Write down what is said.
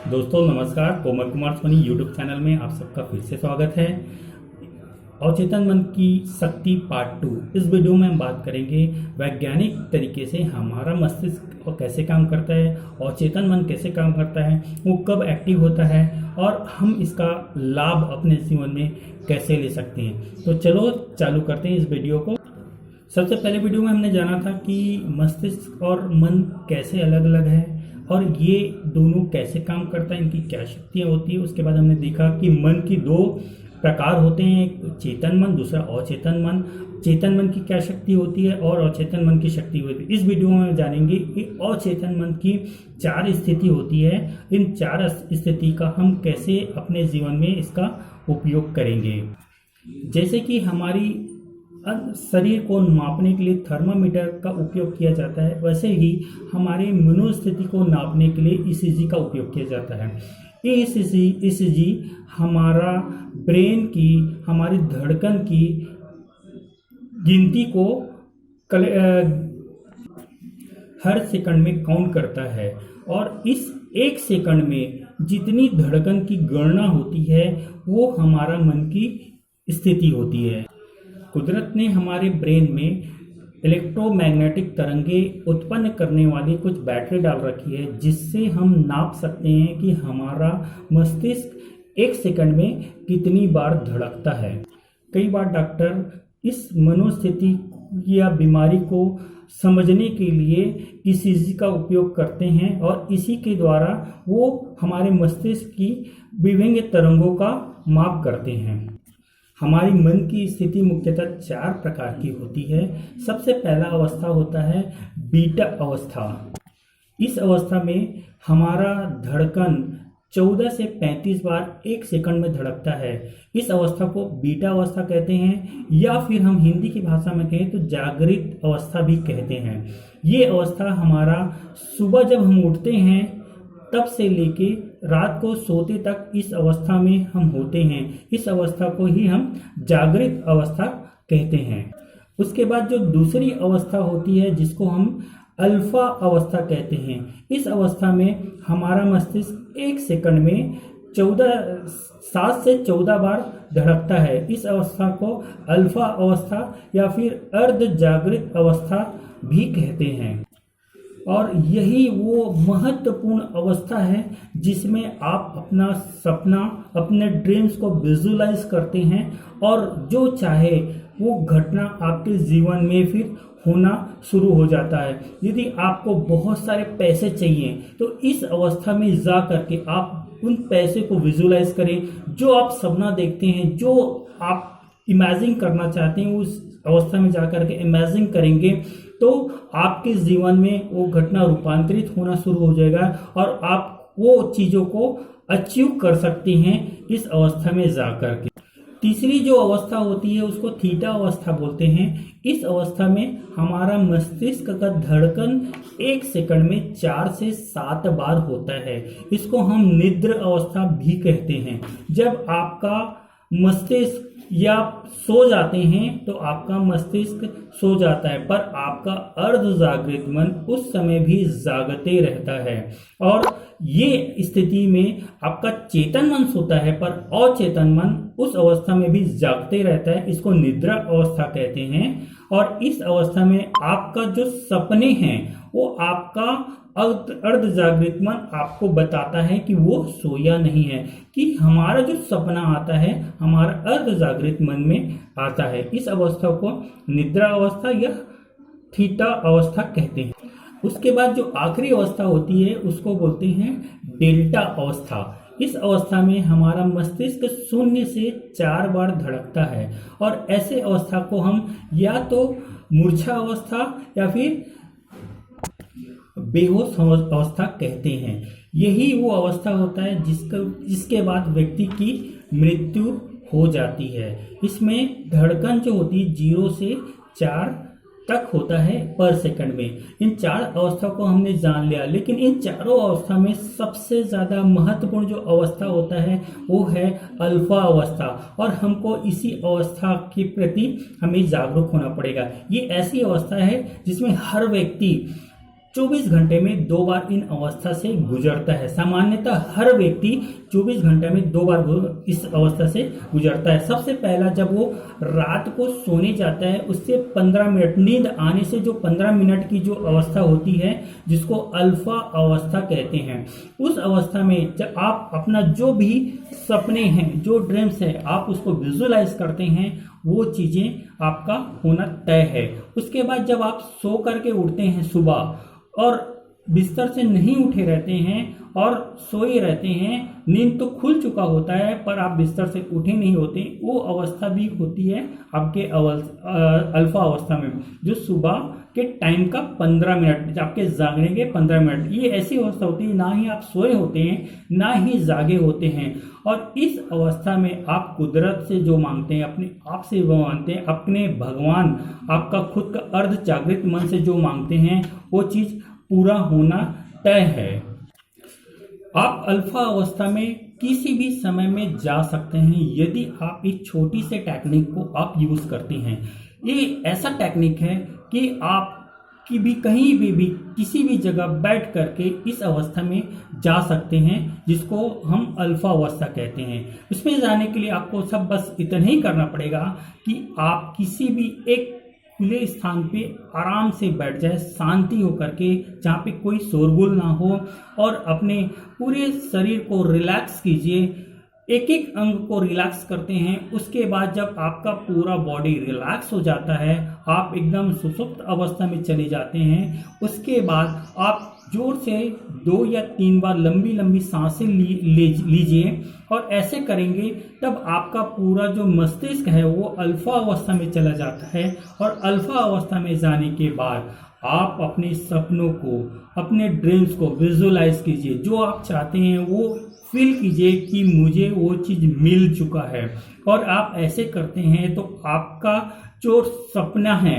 दोस्तों नमस्कार। कोमल Kumar Soni YouTube channel में आप सबका फिर से स्वागत है। अवचेतन मन की शक्ति पार्ट 2। इस वीडियो में हम बात करेंगे वैज्ञानिक तरीके से हमारा मस्तिष्क कैसे काम करता है, अवचेतन मन कैसे काम करता है, वो कब एक्टिव होता है और हम इसका लाभ अपने जीवन में कैसे ले सकते हैं। तो चलो चालू करते हैं इस वीडियो को। सबसे पहले वीडियो में हमने जाना था कि मस्तिष्क और मन कैसे अलग अलग है और ये दोनों कैसे काम करता है, इनकी क्या शक्तियाँ होती है। उसके बाद हमने देखा कि मन की दो प्रकार होते हैं, एक चेतन मन, दूसरा अचेतन मन। चेतन मन की क्या शक्ति होती है और अचेतन मन की शक्ति होती है। इस वीडियो में हम जानेंगे कि अचेतन मन की 4 स्थिति होती है। इन 4 स्थिति का हम कैसे अपने जीवन में इसका उपयोग करेंगे। जैसे कि हमारी शरीर को मापने के लिए थर्मामीटर का उपयोग किया जाता है, वैसे ही हमारे मनोस्थिति को नापने के लिए ईसीजी का उपयोग किया जाता है। ये ईसीजी हमारा ब्रेन की, हमारी धड़कन की गिनती को हर सेकंड में काउंट करता है और इस 1 सेकंड में जितनी धड़कन की गणना होती है वो हमारा मन की स्थिति होती है। कुदरत ने हमारे ब्रेन में इलेक्ट्रोमैग्नेटिक तरंगे उत्पन्न करने वाली कुछ बैटरी डाल रखी है, जिससे हम नाप सकते हैं कि हमारा मस्तिष्क 1 सेकंड में कितनी बार धड़कता है। कई बार डॉक्टर इस मनोस्थिति या बीमारी को समझने के लिए ईसीजी का उपयोग करते हैं और इसी के द्वारा वो हमारे मस्तिष्क की विभिन्न तरंगों का माप करते हैं। हमारी मन की स्थिति मुख्यतः 4 प्रकार की होती है। सबसे पहला अवस्था होता है बीटा अवस्था। इस अवस्था में हमारा धड़कन 14 से 35 बार 1 सेकंड में धड़कता है। इस अवस्था को बीटा अवस्था कहते हैं या फिर हम हिंदी की भाषा में कहें तो जागृत अवस्था भी कहते हैं। ये अवस्था हमारा सुबह जब हम उठते हैं तब से लेके रात को सोते तक इस अवस्था में हम होते हैं। इस अवस्था को ही हम जागृत अवस्था कहते हैं। उसके बाद जो दूसरी अवस्था होती है जिसको हम अल्फा अवस्था कहते हैं। इस अवस्था में हमारा मस्तिष्क 1 सेकंड में 7 से 14 बार धड़कता है। इस अवस्था को अल्फा अवस्था या फिर अर्ध जागृत अवस्था भी कहते हैं और यही वो महत्वपूर्ण अवस्था है जिसमें आप अपना सपना, अपने ड्रीम्स को विजुलाइज करते हैं और जो चाहे वो घटना आपके जीवन में फिर होना शुरू हो जाता है। यदि आपको बहुत सारे पैसे चाहिए तो इस अवस्था में जा करके आप उन पैसे को विजुलाइज करें। जो आप सपना देखते हैं, जो आप इमेजिन करना चाहते हैं, उस अवस्था में जाकर के इमेजिन करेंगे तो आपके जीवन में वो घटना रूपांतरित होना शुरू हो जाएगा और आप वो चीजों को अचीव कर सकते हैं इस अवस्था में जाकर के। तीसरी जो अवस्था होती है उसको थीटा अवस्था बोलते हैं। इस अवस्था में हमारा मस्तिष्क का धड़कन 1 सेकंड में 4 से 7 बार होता है। इसको हम निद्रा अवस्था भी कहते हैं। जब आपका मस्तिष्क या सो जाते हैं तो आपका मस्तिष्क सो जाता है पर आपका अर्ध जागृत मन उस समय भी जागते रहता है और ये स्थिति में आपका चेतन मन सोता है पर अचेतन मन उस अवस्था में भी जागते रहता है। इसको निद्रा अवस्था कहते हैं और इस अवस्था में आपका जो सपने हैं वो आपका अर्ध जागृत मन आपको बताता है कि वो सोया नहीं है, कि हमारा जो सपना आता है हमारा अर्ध जागृत मन में आता है। इस अवस्था को निद्रा अवस्था या थीटा अवस्था कहते हैं। उसके बाद जो आखिरी अवस्था होती है उसको बोलते हैं डेल्टा अवस्था। इस अवस्था में हमारा मस्तिष्क 0 से 4 बार धड़कता है और ऐसे अवस्था को हम या तो मूर्छा अवस्था या फिर बेहोश अवस्था कहते हैं। यही वो अवस्था होता है जिसके बाद व्यक्ति की मृत्यु हो जाती है। इसमें धड़कन जो होती है 0 से 4 तक होता है पर सेकंड में। इन 4 अवस्था को हमने जान लिया, लेकिन इन चारों अवस्था में सबसे ज्यादा महत्वपूर्ण जो अवस्था होता है वो है अल्फा अवस्था और हमको इसी अवस्था के प्रति हमें जागरूक होना पड़ेगा। ये ऐसी अवस्था है जिसमें हर व्यक्ति 24 घंटे में 2 बार इन अवस्था से गुजरता है। सामान्यतः हर व्यक्ति 24 घंटे में 2 बार इस अवस्था से गुजरता है। सबसे पहला जब वो रात को सोने जाता है, उससे 15 मिनट नींद आने से जो 15 मिनट की जो अवस्था होती है, जिसको अल्फा अवस्था कहते हैं, उस अवस्था में जब आप अपना जो भी सपने हैं, जो ड्रीम्स है, आप उसको विजुअलाइज करते हैं, वो चीजें आपका होना तय है। उसके बाद जब आप सो करके उठते हैं सुबह और बिस्तर से नहीं उठे रहते हैं और सोए रहते हैं, नींद तो खुल चुका होता है पर आप बिस्तर से उठे नहीं होते, वो अवस्था भी होती है आपके अल्फा अवस्था में, जो सुबह के टाइम का 15 मिनट, आपके जागने के 15 मिनट, ये ऐसी अवस्था होती है ना ही आप सोए होते हैं ना ही जागे होते हैं। और इस अवस्था में आप कुदरत से जो मांगते हैं, अपने आप से वो मांगते हैं, अपने भगवान, आपका खुद का अर्ध जागृत मन से जो मांगते हैं, वो चीज पूरा होना तय है। आप अल्फा अवस्था में किसी भी समय में जा सकते हैं यदि आप इस छोटी से टेक्निक को आप यूज करते हैं। ये ऐसा टेक्निक है कि आप कि भी कहीं भी किसी भी जगह बैठ करके इस अवस्था में जा सकते हैं, जिसको हम अल्फा अवस्था कहते हैं। उसमें जाने के लिए आपको सब बस इतना ही करना पड़ेगा कि आप किसी भी एक खुले स्थान पे आराम से बैठ जाए, शांति होकर के, जहाँ पे कोई शोरगुल ना हो, और अपने पूरे शरीर को रिलैक्स कीजिए। एक एक अंग को रिलैक्स करते हैं। उसके बाद जब आपका पूरा बॉडी रिलैक्स हो जाता है, आप एकदम सुसुप्त अवस्था में चले जाते हैं। उसके बाद आप जोर से 2 या 3 बार लंबी लंबी सांसें लीजिए, और ऐसे करेंगे तब आपका पूरा जो मस्तिष्क है वो अल्फा अवस्था में चला जाता है। और अल्फा अवस्था में जाने के बाद आप अपने सपनों को, अपने ड्रीम्स को विजुअलाइज कीजिए, जो आप चाहते हैं वो फील कीजिए कि मुझे वो चीज मिल चुका है। और आप ऐसे करते हैं तो आपका जो सपना है